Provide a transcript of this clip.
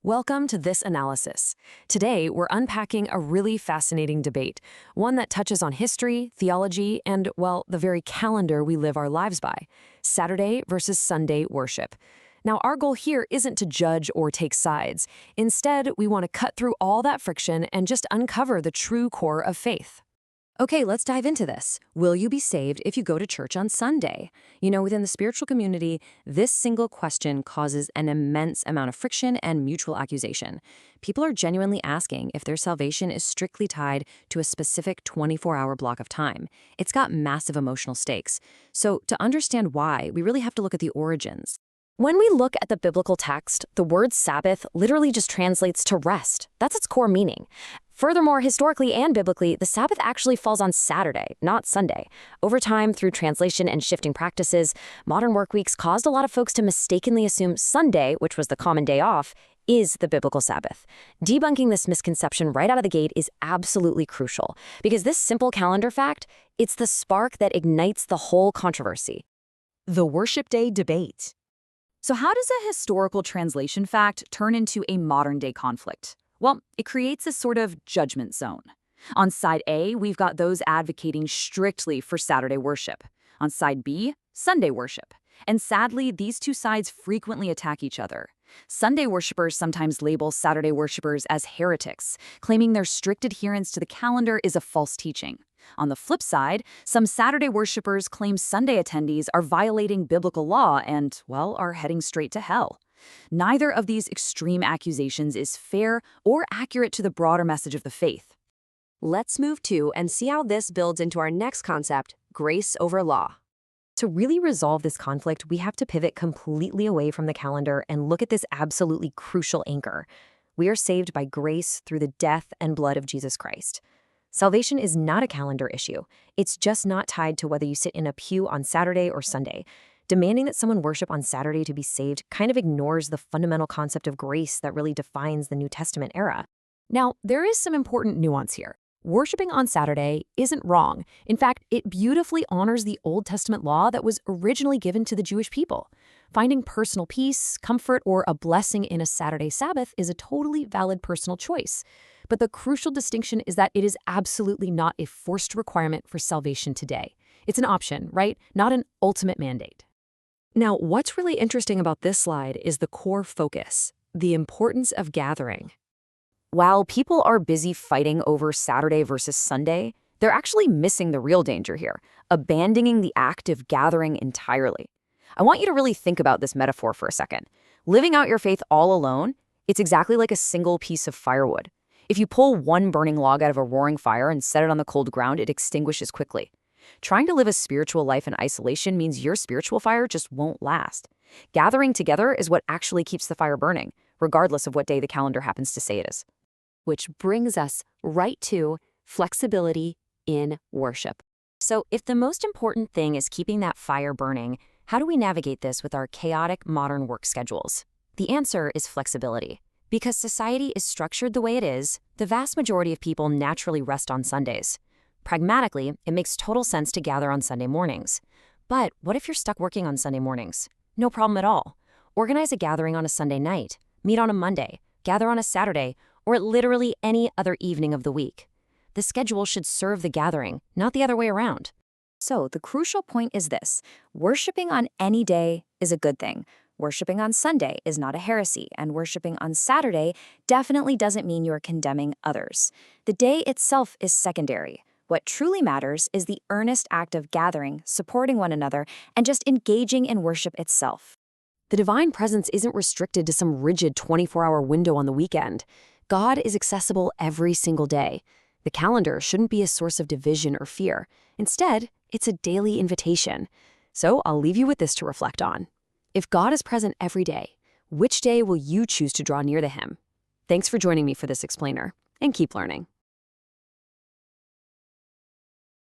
Welcome to this analysis. Today, we're unpacking a really fascinating debate, one that touches on history, theology, and, well, the very calendar we live our lives by: Saturday versus Sunday worship. Now, our goal here isn't to judge or take sides. Instead, we want to cut through all that friction and just uncover the true core of faith. Okay, let's dive into this. Will you be saved if you go to church on Sunday? Within the spiritual community, this single question causes an immense amount of friction and mutual accusation. People are genuinely asking if their salvation is strictly tied to a specific 24-hour block of time. It's got massive emotional stakes. So to understand why, we really have to look at the origins. When we look at the biblical text, the word Sabbath literally just translates to rest. That's its core meaning. Furthermore, historically and biblically, the Sabbath actually falls on Saturday, not Sunday. Over time, through translation and shifting practices, modern work weeks caused a lot of folks to mistakenly assume Sunday, which was the common day off, is the biblical Sabbath. Debunking this misconception right out of the gate is absolutely crucial, because this simple calendar fact, it's the spark that ignites the whole controversy. The Worship Day Debate. So how does a historical translation fact turn into a modern-day conflict? Well, it creates a sort of judgment zone. On side A, we've got those advocating strictly for Saturday worship. On side B, Sunday worship. And sadly, these two sides frequently attack each other. Sunday worshipers sometimes label Saturday worshipers as heretics, claiming their strict adherence to the calendar is a false teaching. On the flip side, some Saturday worshipers claim Sunday attendees are violating biblical law and, well, are heading straight to hell. Neither of these extreme accusations is fair or accurate to the broader message of the faith. Let's move to and see how this builds into our next concept, grace over law. To really resolve this conflict, we have to pivot completely away from the calendar and look at this absolutely crucial anchor. We are saved by grace through the death and blood of Jesus Christ. Salvation is not a calendar issue. It's just not tied to whether you sit in a pew on Saturday or Sunday. Demanding that someone worship on Saturday to be saved kind of ignores the fundamental concept of grace that really defines the New Testament era. Now, there is some important nuance here. Worshipping on Saturday isn't wrong. In fact, it beautifully honors the Old Testament law that was originally given to the Jewish people. Finding personal peace, comfort, or a blessing in a Saturday Sabbath is a totally valid personal choice. But the crucial distinction is that it is absolutely not a forced requirement for salvation today. It's an option, right? Not an ultimate mandate. Now, what's really interesting about this slide is the core focus, the importance of gathering. While people are busy fighting over Saturday versus Sunday, they're actually missing the real danger here, abandoning the act of gathering entirely. I want you to really think about this metaphor for a second. Living out your faith all alone, it's exactly like a single piece of firewood. If you pull one burning log out of a roaring fire and set it on the cold ground, it extinguishes quickly. Trying to live a spiritual life in isolation means your spiritual fire just won't last. Gathering together is what actually keeps the fire burning, regardless of what day the calendar happens to say it is. Which brings us right to flexibility in worship. So if the most important thing is keeping that fire burning, how do we navigate this with our chaotic modern work schedules? The answer is flexibility. Because society is structured the way it is, the vast majority of people naturally rest on Sundays. Pragmatically, it makes total sense to gather on Sunday mornings. But what if you're stuck working on Sunday mornings? No problem at all. Organize a gathering on a Sunday night, meet on a Monday, gather on a Saturday, or literally any other evening of the week. The schedule should serve the gathering, not the other way around. So the crucial point is this: worshiping on any day is a good thing. Worshipping on Sunday is not a heresy, and worshipping on Saturday definitely doesn't mean you're condemning others. The day itself is secondary. What truly matters is the earnest act of gathering, supporting one another, and just engaging in worship itself. The divine presence isn't restricted to some rigid 24-hour window on the weekend. God is accessible every single day. The calendar shouldn't be a source of division or fear. Instead, it's a daily invitation. So I'll leave you with this to reflect on. If God is present every day, which day will you choose to draw near to Him? Thanks for joining me for this explainer, and keep learning.